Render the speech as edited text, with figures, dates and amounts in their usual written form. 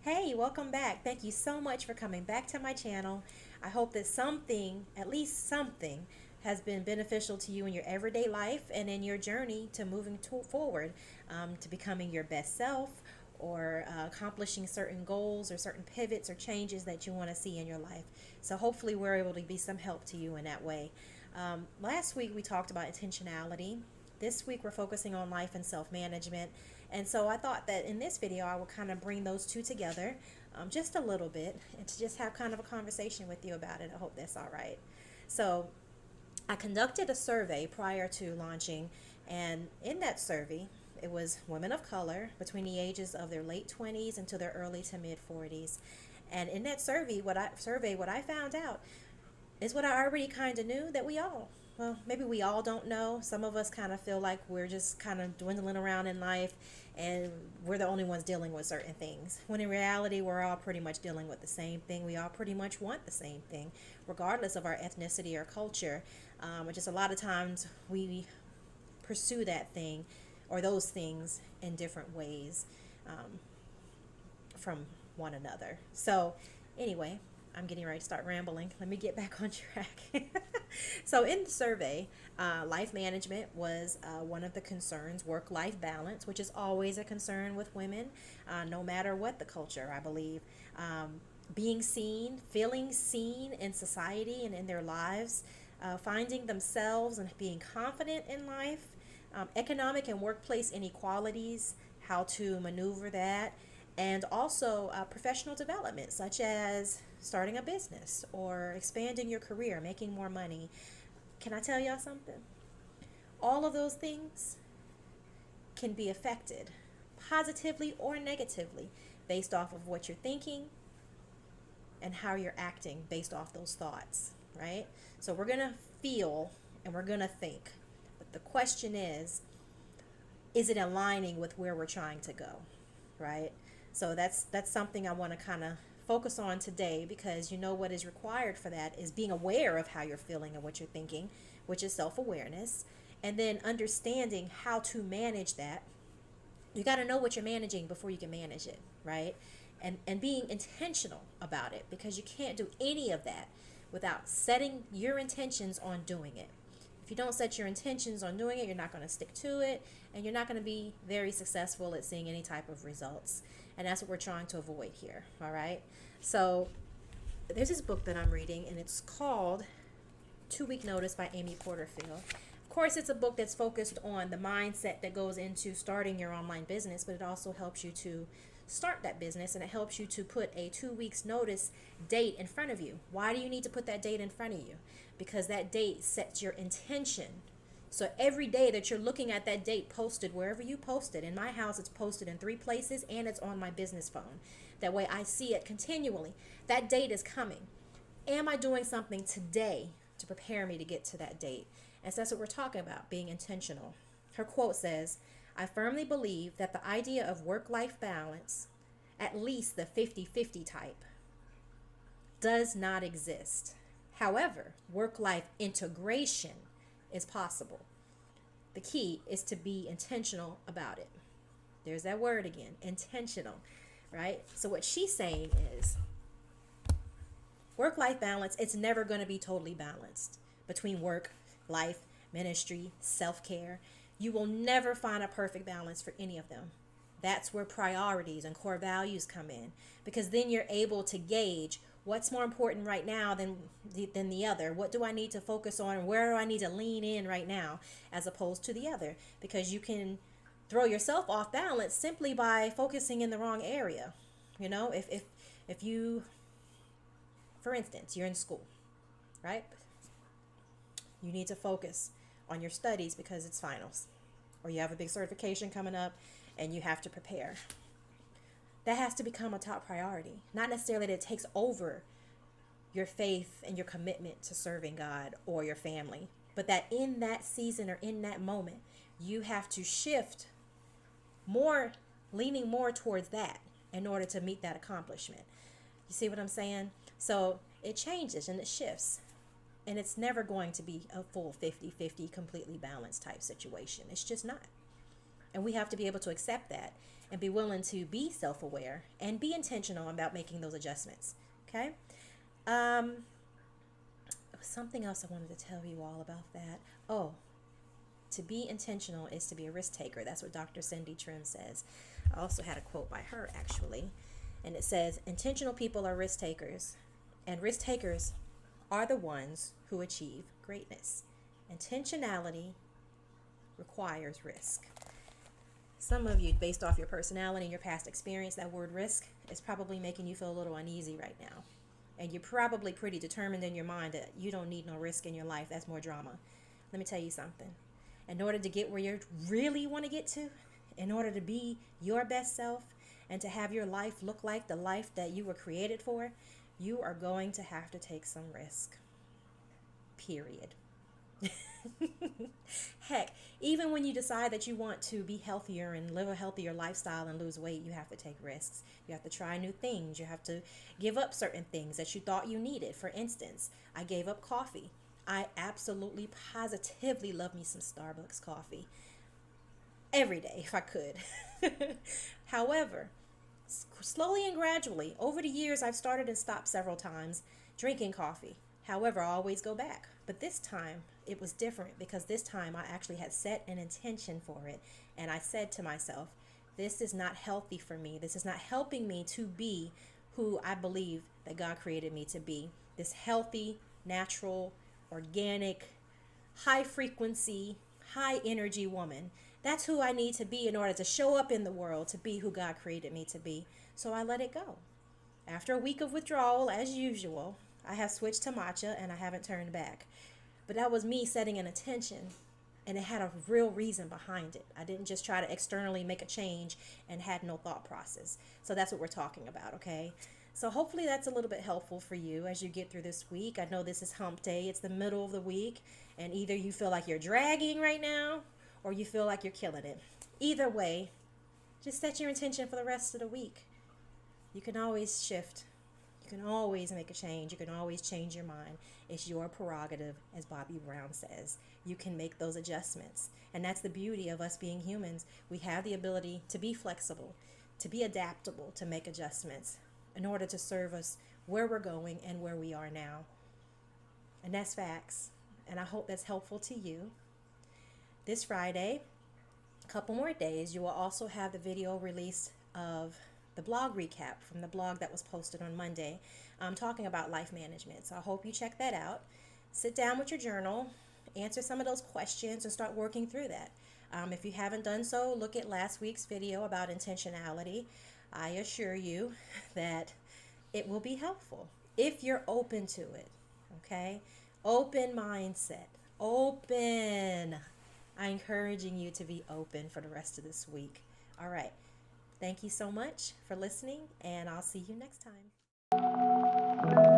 Hey, welcome back. Thank you so much for coming back to my channel. I hope that something, at least something, has been beneficial to you in your everyday life and in your journey to moving forward, to becoming your best self or accomplishing certain goals or certain pivots or changes that you want to see in your life. So hopefully we're able to be some help to you in that way. Last week we talked about intentionality. This week we're focusing on life and self-management. And so I thought that in this video I will kind of bring those two together just a little bit and to just have kind of a conversation with you about it. I hope that's all right. So I conducted a survey prior to launching, and in that survey it was women of color between the ages of their late 20s into their early to mid 40s. And in that survey what I found out is what I already kind of knew, that well, maybe we all don't know. Some of us kind of feel like we're just kind of dwindling around in life and we're the only ones dealing with certain things. When in reality, we're all pretty much dealing with the same thing. We all pretty much want the same thing, regardless of our ethnicity or culture. Just a lot of times we pursue that thing or those things in different ways from one another. So, anyway, I'm getting ready to start rambling. Let me get back on track. So, in the survey, life management was one of the concerns, work life balance, which is always a concern with women, no matter what the culture, I believe. Being seen, feeling seen in society and in their lives, finding themselves and being confident in life, economic and workplace inequalities, how to maneuver that, and also professional development, such as starting a business or expanding your career, making more money. Can I tell y'all something? All of those things can be affected positively or negatively based off of what you're thinking and how you're acting based off those thoughts, right? So we're going to feel and we're going to think. But the question is it aligning with where we're trying to go, right? So that's something I want to kind of focus on today, because you know what is required for that is being aware of how you're feeling and what you're thinking, which is self-awareness, and then understanding how to manage that. You got to know what you're managing before you can manage it, right? And being intentional about it, because you can't do any of that without setting your intentions on doing it. If you don't set your intentions on doing it, you're not going to stick to it, and you're not going to be very successful at seeing any type of results. And that's what we're trying to avoid here, all right? So there's this book that I'm reading, and it's called 2-Week Notice by Amy Porterfield. Of course, it's a book that's focused on the mindset that goes into starting your online business, but it also helps you to start that business, and it helps you to put a 2 weeks notice date in front of you. Why do you need to put that date in front of you? Because that date sets your intention. So every day that you're looking at that date posted wherever you post it, in my house it's posted in 3 places and it's on my business phone. That way I see it continually. That date is coming. Am I doing something today to prepare me to get to that date? And so that's what we're talking about, being intentional. Her quote says, "I firmly believe that the idea of work-life balance, at least the 50-50 type, does not exist. However, work-life integration is possible. The key is to be intentional about it." There's that word again, intentional, right? So what she's saying is work-life balance, it's never going to be totally balanced between work, life, ministry, self-care. You will never find a perfect balance for any of them. That's where priorities and core values come in, because then you're able to gauge what's more important right now than the other. What do I need to focus on? Where do I need to lean in right now as opposed to the other? Because you can throw yourself off balance simply by focusing in the wrong area. You know, if you, for instance, you're in school, right? You need to focus on your studies because it's finals, or you have a big certification coming up and you have to prepare. That has to become a top priority. Not necessarily that it takes over your faith and your commitment to serving God or your family, but that in that season or in that moment, you have to shift more, leaning more towards that in order to meet that accomplishment. You see what I'm saying? So it changes and it shifts. And it's never going to be a full 50-50 completely balanced type situation. It's just not. And we have to be able to accept that and be willing to be self-aware and be intentional about making those adjustments. Okay. There was something else I wanted to tell you all about that. Oh, to be intentional is to be a risk taker. That's what Dr. Cindy Trim says. I also had a quote by her, actually, and it says, intentional people are risk takers, and risk takers are the ones who achieve greatness. Intentionality requires risk. Some of you, based off your personality and your past experience, that word risk is probably making you feel a little uneasy right now. And you're probably pretty determined in your mind that you don't need no risk in your life. That's more drama. Let me tell you something. In order to get where you really want to get to, in order to be your best self and to have your life look like the life that you were created for, you are going to have to take some risk. Period. Heck, even when you decide that you want to be healthier and live a healthier lifestyle and lose weight, you have to take risks. You have to try new things. You have to give up certain things that you thought you needed. For instance, I gave up coffee. I absolutely positively love me some Starbucks coffee every day if I could. However, slowly and gradually, over the years, I've started and stopped several times drinking coffee. However, I always go back. But this time, it was different because this time I actually had set an intention for it. And I said to myself, this is not healthy for me. This is not helping me to be who I believe that God created me to be. This healthy, natural, organic, high frequency, high energy woman. That's who I need to be in order to show up in the world, to be who God created me to be. So I let it go. After a week of withdrawal, as usual, I have switched to matcha and I haven't turned back. But that was me setting an intention, and it had a real reason behind it. I didn't just try to externally make a change and had no thought process. So that's what we're talking about, okay? So hopefully that's a little bit helpful for you as you get through this week. I know this is hump day. It's the middle of the week, and either you feel like you're dragging right now or you feel like you're killing it. Either way, just set your intention for the rest of the week. You can always shift. You can always make a change. You can always change your mind. It's your prerogative, as Bobby Brown says. You can make those adjustments. And that's the beauty of us being humans. We have the ability to be flexible, to be adaptable, to make adjustments in order to serve us where we're going and where we are now. And that's facts. And I hope that's helpful to you. This Friday, a couple more days, you will also have the video release of the blog recap from the blog that was posted on Monday, talking about life management. So I hope you check that out. Sit down with your journal, answer some of those questions, and start working through that. If you haven't done so, look at last week's video about intentionality. I assure you that it will be helpful if you're open to it, okay? Open mindset, open. I'm encouraging you to be open for the rest of this week. All right. Thank you so much for listening, and I'll see you next time.